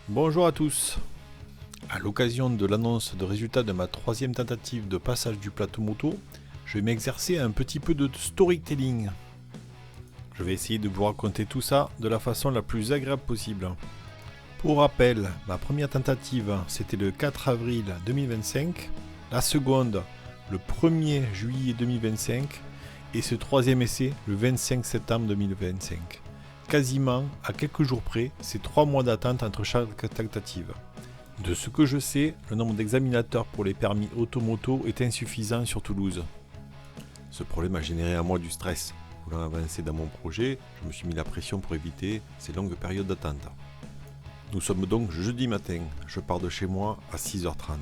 Bonjour à tous. À l'occasion de l'annonce de résultats de ma troisième tentative de passage du plateau moto, je vais m'exercer à un petit peu de storytelling. Je vais essayer de vous raconter tout ça de la façon la plus agréable possible. Pour rappel, ma première tentative c'était le 4 avril 2025, la seconde le 1er juillet 2025 et ce troisième essai le 25 septembre 2025. Quasiment à quelques jours près, c'est 3 mois d'attente entre chaque tentative. De ce que je sais, le nombre d'examinateurs pour les permis automoto est insuffisant sur Toulouse. Ce problème a généré à moi du stress. Voulant avancer dans mon projet, je me suis mis la pression pour éviter ces longues périodes d'attente. Nous sommes donc jeudi matin, je pars de chez moi à 6h30.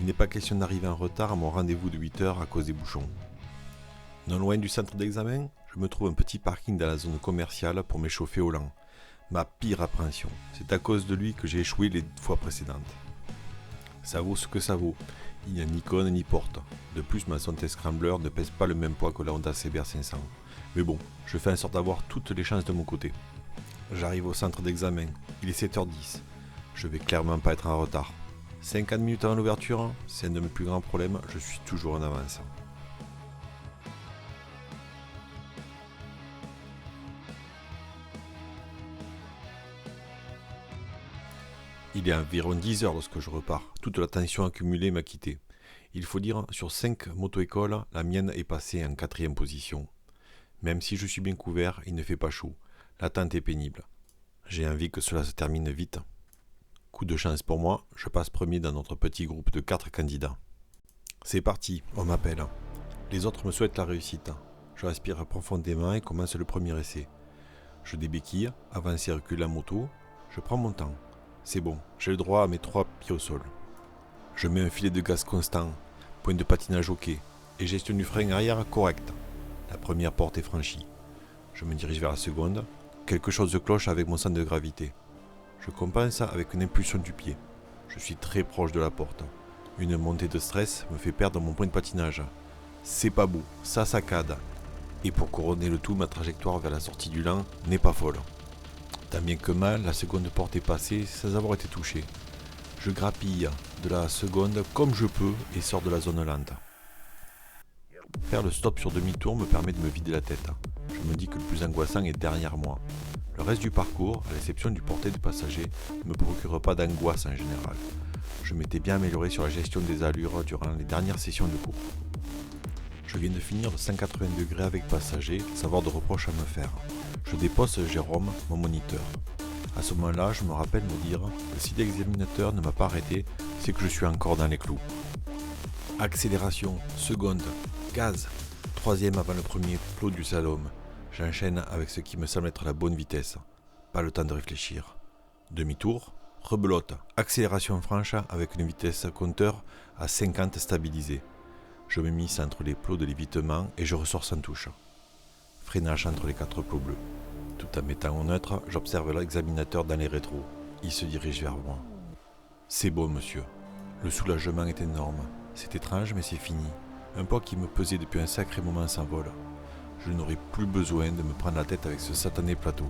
Il n'est pas question d'arriver en retard à mon rendez-vous de 8h à cause des bouchons. Non loin du centre d'examen, je me trouve un petit parking dans la zone commerciale pour m'échauffer au lent. Ma pire appréhension, c'est à cause de lui que j'ai échoué les fois précédentes. Ça vaut ce que ça vaut, il n'y a ni cône ni porte. De plus, ma Sonte Scrambler ne pèse pas le même poids que la Honda CBR 500. Mais bon, je fais en sorte d'avoir toutes les chances de mon côté. J'arrive au centre d'examen, il est 7h10. Je vais clairement pas être en retard. 50 minutes avant l'ouverture, c'est un de mes plus grands problèmes, je suis toujours en avance. Il est environ 10h lorsque je repars. Toute la tension accumulée m'a quitté. Il faut dire, sur 5 moto-écoles, la mienne est passée en 4e position. Même si je suis bien couvert, il ne fait pas chaud. L'attente est pénible. J'ai envie que cela se termine vite. Coup de chance pour moi, je passe premier dans notre petit groupe de 4 candidats. C'est parti, on m'appelle. Les autres me souhaitent la réussite. Je respire profondément et commence le premier essai. Je débéquille, avance et recule la moto. Je prends mon temps. C'est bon, j'ai le droit à mes 3 pieds au sol. Je mets un filet de gaz constant, point de patinage ok, et gestion du frein arrière correcte. La première porte est franchie. Je me dirige vers la seconde. Quelque chose cloche avec mon centre de gravité. Je compense avec une impulsion du pied. Je suis très proche de la porte. Une montée de stress me fait perdre mon point de patinage. C'est pas beau, ça saccade. Et pour couronner le tout, ma trajectoire vers la sortie du lent n'est pas folle. Tant bien que mal, la seconde porte est passée sans avoir été touchée. Je grappille de la seconde comme je peux et sors de la zone lente. Faire le stop sur demi-tour me permet de me vider la tête. Je me dis que le plus angoissant est derrière moi. Le reste du parcours, à l'exception du porté de passagers, ne me procure pas d'angoisse en général. Je m'étais bien amélioré sur la gestion des allures durant les dernières sessions de cours. Je viens de finir le 180 degrés avec passagers, sans avoir de reproches à me faire. Je dépose Jérôme, mon moniteur. À ce moment-là, je me rappelle me dire que si l'examinateur ne m'a pas arrêté, c'est que je suis encore dans les clous. Accélération, seconde, gaz, troisième avant le premier plot du slalom. J'enchaîne avec ce qui me semble être la bonne vitesse. Pas le temps de réfléchir. Demi-tour, rebelote, accélération franche avec une vitesse compteur à 50 stabilisée. Je me mise entre les plots de l'évitement et je ressors sans touche. Freinage entre les 4 plots bleus. Tout en mettant au neutre, j'observe l'examinateur dans les rétros. Il se dirige vers moi. C'est bon, monsieur. Le soulagement est énorme. C'est étrange, mais c'est fini. Un poids qui me pesait depuis un sacré moment s'envole. Je n'aurai plus besoin de me prendre la tête avec ce satané plateau.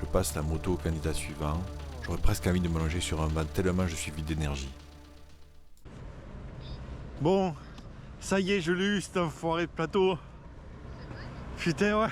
Je passe la moto au candidat suivant. J'aurais presque envie de me longer sur un banc tellement je suis vide d'énergie. Bon, ça y est, je l'ai eu, cet enfoiré de plateau. Putain, ouais.